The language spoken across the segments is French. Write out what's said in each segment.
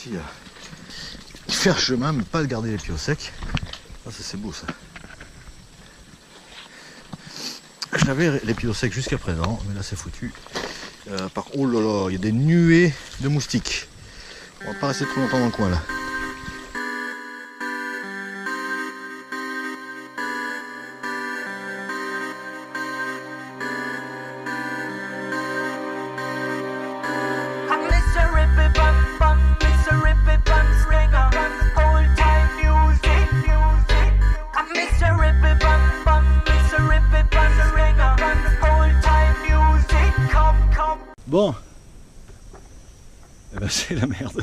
aussi faire chemin, mais pas garder les pieds au sec. Ah, ça c'est beau ça. J'avais les pieds au sec jusqu'à présent, mais là c'est foutu. Par contre, oh là là, il y a des nuées de moustiques. On va pas rester trop longtemps dans le coin là. Bon, eh ben c'est la merde.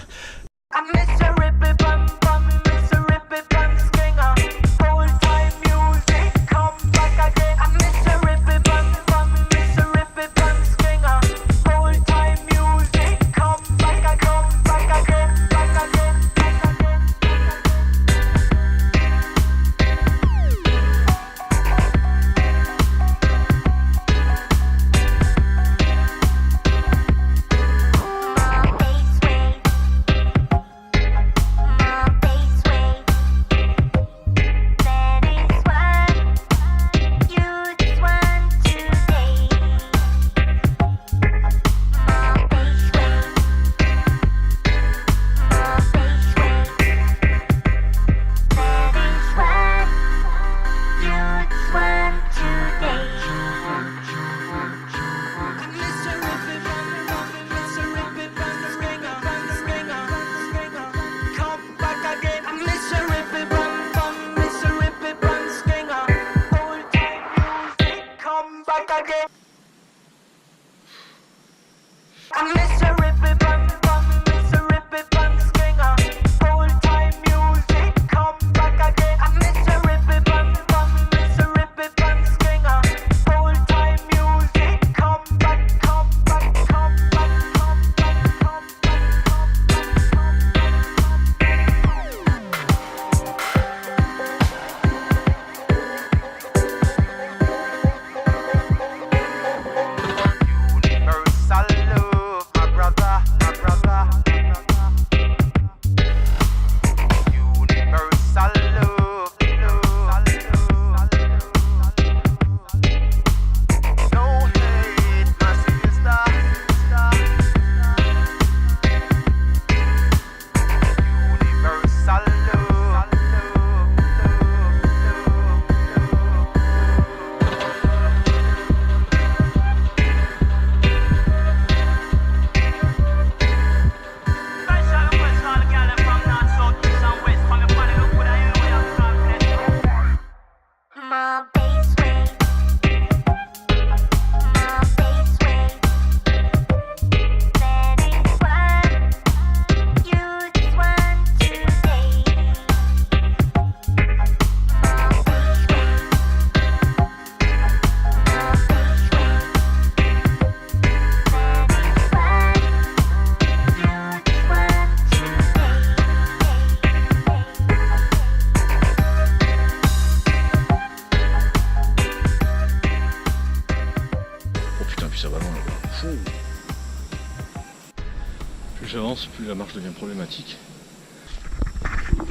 Plus j'avance, plus la marche devient problématique.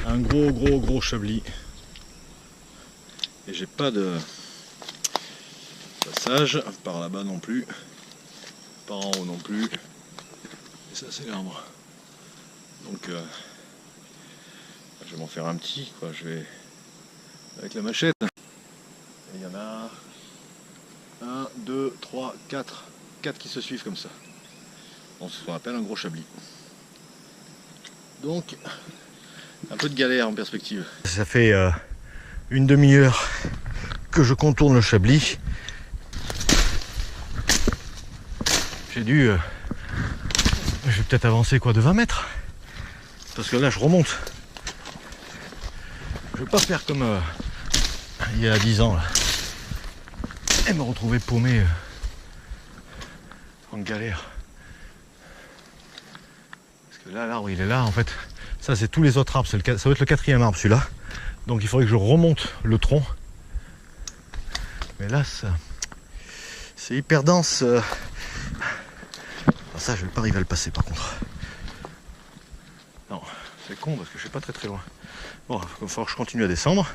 Un gros chablis. Et j'ai pas de passage par là-bas non plus. Par en haut non plus. Et ça c'est l'arbre. Donc je vais m'en faire un petit, quoi. Je vais avec la machette. Et il y en a 1, 2, 3, 4. 4 qui se suivent comme ça. On se appelle un gros chablis. Donc, un peu de galère en perspective. Ça fait une demi-heure que je contourne le chablis. J'ai dû... je vais peut-être avancer quoi de 20 mètres. Parce que là je remonte. Je ne vais pas faire comme il y a 10 ans là. Et me retrouver paumé en galère. Parce que là l'arbre il est là en fait. Ça c'est tous les autres arbres. Ça va être le 4e arbre celui-là. Donc il faudrait que je remonte le tronc. Mais là c'est hyper dense. Ça je vais pas arriver à le passer par contre. Non, c'est con parce que je suis pas très loin. Bon, il va falloir que je continue à descendre.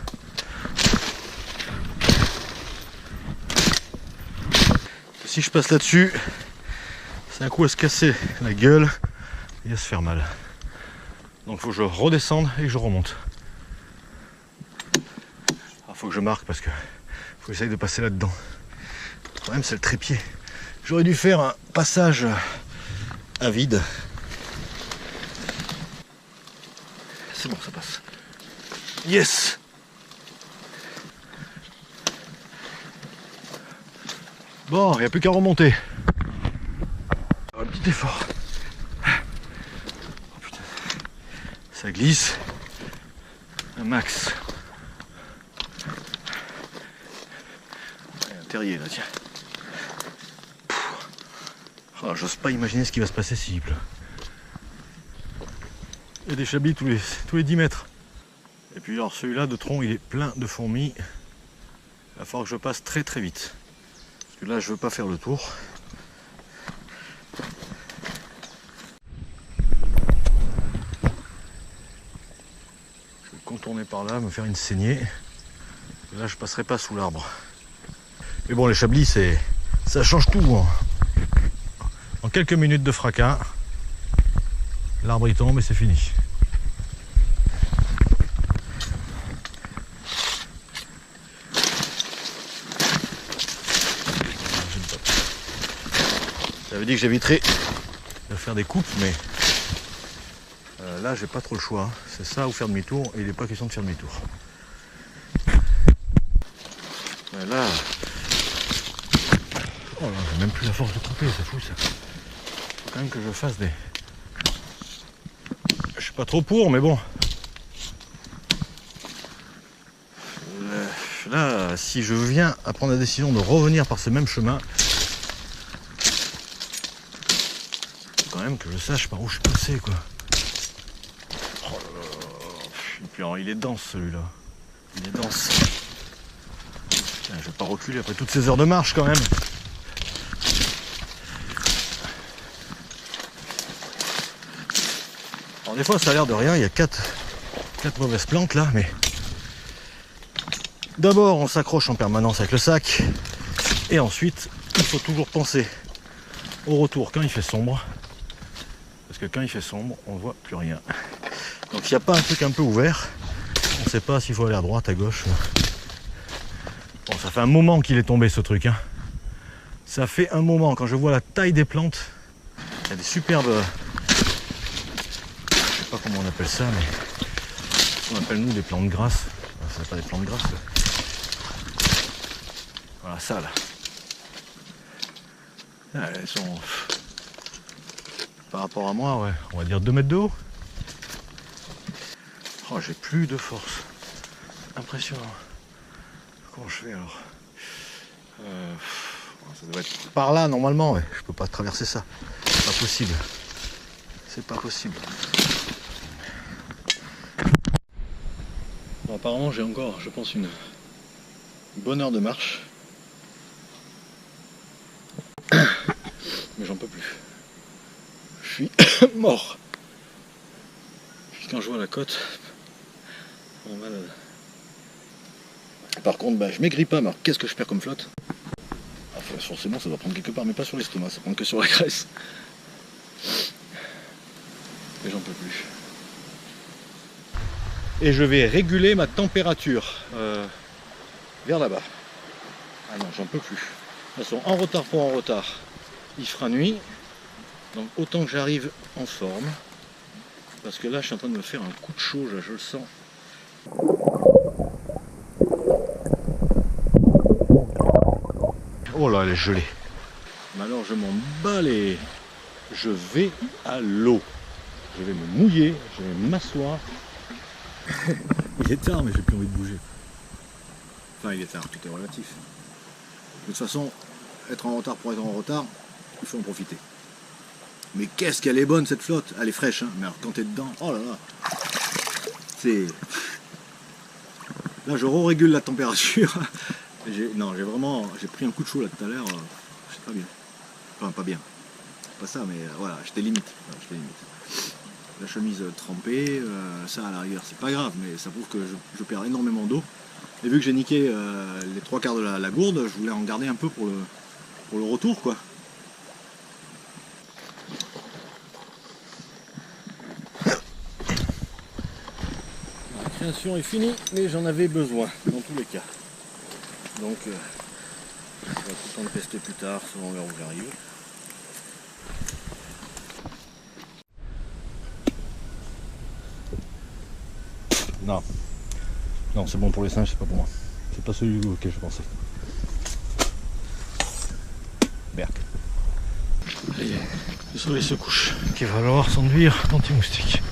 Si je passe là-dessus, c'est un coup à se casser la gueule et à se faire mal. Donc il faut que je redescende et que je remonte. Il faut que je marque parce que faut que j'essaye de passer là-dedans. Le problème c'est le trépied. J'aurais dû faire un passage à vide. C'est bon, ça passe. Yes! Bon, il n'y a plus qu'à remonter. Un petit effort. Oh, putain. Ça glisse. Un max. Il y a un terrier là, tiens. Oh, j'ose pas imaginer ce qui va se passer s'il pleut. Il y a des chablis tous les 10 mètres. Et puis alors celui-là de tronc il est plein de fourmis. Il va falloir que je passe très vite. Parce que là je veux pas faire le tour. Je vais contourner par là, me faire une saignée. Et là je passerai pas sous l'arbre. Mais bon les chablis ça change tout. Hein. En quelques minutes de fracas, l'arbre il tombe et c'est fini. Ça veut dire que j'éviterai de faire des coupes, mais là j'ai pas trop le choix. C'est ça ou faire demi-tour, et il n'est pas question de faire demi-tour. Là, oh là, j'ai même plus la force de couper, c'est fou ça. Faut quand même que je fasse des. Je suis pas trop pour, mais bon. Là, si je viens à prendre la décision de revenir par ce même chemin, faut quand même que je sache par où je suis passé, quoi. Oh là là. Et puis alors, il est dense celui-là. Il est dense. Tiens, je vais pas reculer après toutes ces heures de marche quand même. Alors des fois ça a l'air de rien, il y a 4 mauvaises plantes là, mais d'abord on s'accroche en permanence avec le sac, et ensuite il faut toujours penser au retour quand il fait sombre, parce que quand il fait sombre on voit plus rien. Donc s'il n'y a pas un truc un peu ouvert, on ne sait pas s'il faut aller à droite, à gauche. Bon, ça fait un moment qu'il est tombé ce truc, hein. Ça fait un moment, quand je vois la taille des plantes, il y a des superbes, je sais pas comment on appelle ça, mais on appelle nous des plantes grasses. Enfin, c'est pas des plantes grasses. Voilà, ça là. Ah, elles sont, par rapport à moi, ouais, on va dire 2 mètres de haut. Oh, j'ai plus de force. Impressionnant. Comment je fais alors? Ça doit être par là normalement, ouais. Je peux pas traverser ça. C'est pas possible. C'est pas possible. Bon, apparemment j'ai encore, je pense, une bonne heure de marche. Mais j'en peux plus. Je suis mort. Puis quand je vois la côte, on est malade. Par contre, bah, je maigris pas, mais alors qu'est-ce que je perds comme flotte? Enfin, forcément, ça doit prendre quelque part, mais pas sur l'estomac, ça prend que sur la graisse. Et j'en peux plus. Et je vais réguler ma température vers là-bas. Ah non, j'en peux plus. De toute façon, en retard pour en retard, il fera nuit. Donc autant que j'arrive en forme. Parce que là, je suis en train de me faire un coup de chaud, je le sens. Oh là, elle est gelée. Mais alors, je m'en bats les... Je vais à l'eau. Je vais me mouiller, je vais m'asseoir. Il est tard, mais j'ai plus envie de bouger. Enfin, il est tard, tout est relatif. De toute façon, être en retard pour être en retard, il faut en profiter. Mais qu'est-ce qu'elle est bonne cette flotte. Elle est fraîche, hein. Mais alors quand t'es dedans, oh là là. C'est... Là, je régule la température. Non, j'ai pris un coup de chaud là tout à l'heure. Je sais pas bien. Enfin, pas bien. Pas ça, mais voilà, j'étais limite. Voilà, j'étais limite. la chemise trempée, ça à la rigueur c'est pas grave, mais ça prouve que je perds énormément d'eau. Et vu que j'ai niqué les 3/4 de la gourde, je voulais en garder un peu pour le retour quoi. La création est finie, mais j'en avais besoin dans tous les cas. Donc on va tout le temps le tester plus tard selon l'heure où j'arrive. Non. Non, c'est bon pour les singes, c'est pas pour moi. C'est pas celui auquel je pensais. Berk. Allez, le soleil se couche. Il va falloir s'enduire d'anti-moustique.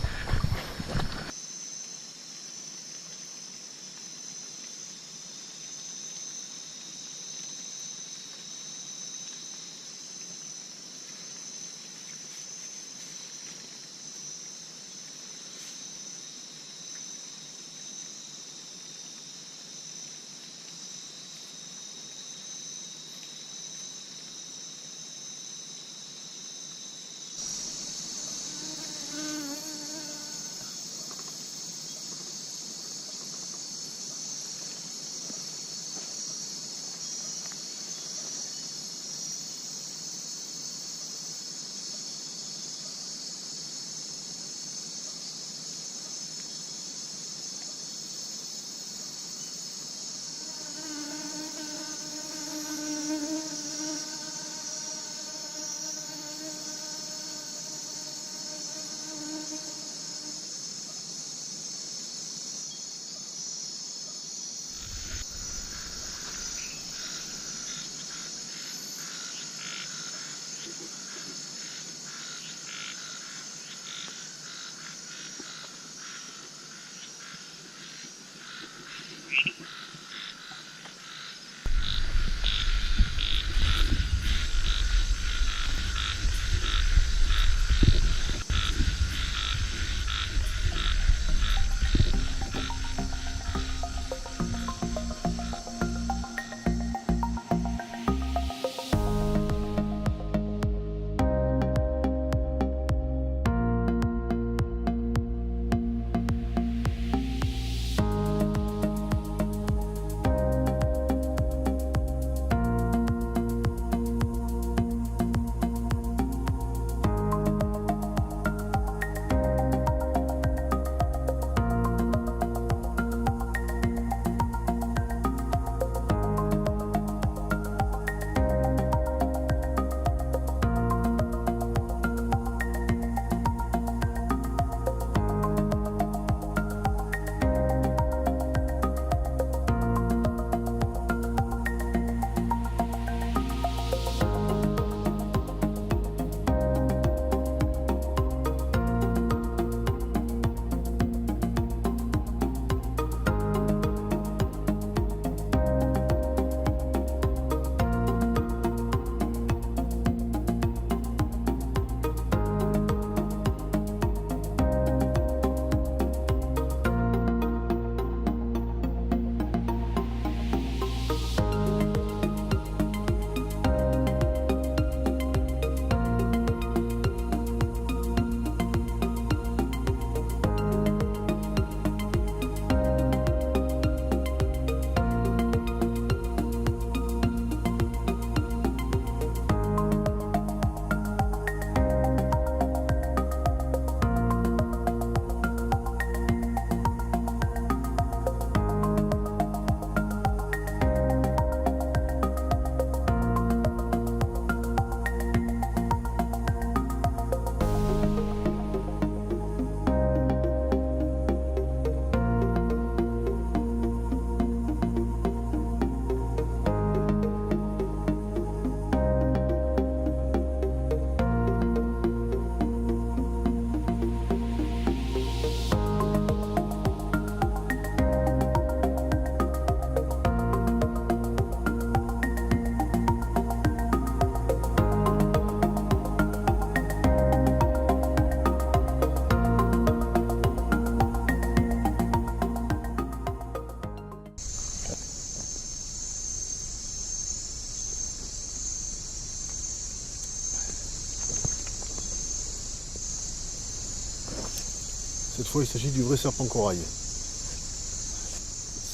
Cette fois, il s'agit du vrai serpent corail.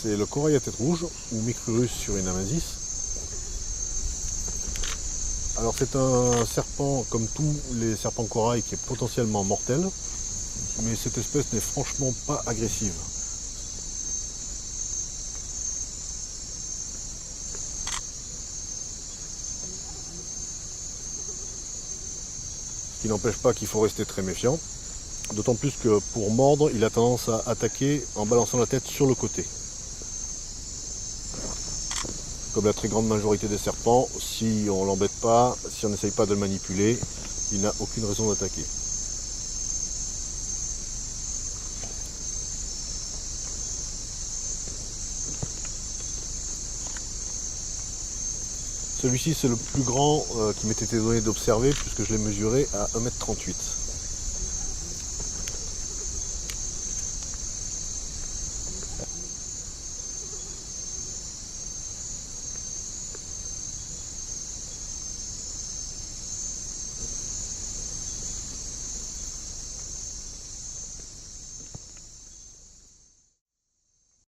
C'est le corail à tête rouge, ou Micrurus surinamensis. Alors c'est un serpent, comme tous les serpents corail, qui est potentiellement mortel, mais cette espèce n'est franchement pas agressive. Ce qui n'empêche pas qu'il faut rester très méfiant, d'autant plus que pour mordre, il a tendance à attaquer en balançant la tête sur le côté. Comme la très grande majorité des serpents, si on ne l'embête pas, si on n'essaye pas de le manipuler, il n'a aucune raison d'attaquer. Celui-ci c'est le plus grand qui m'était été donné d'observer puisque je l'ai mesuré à 1,38 m.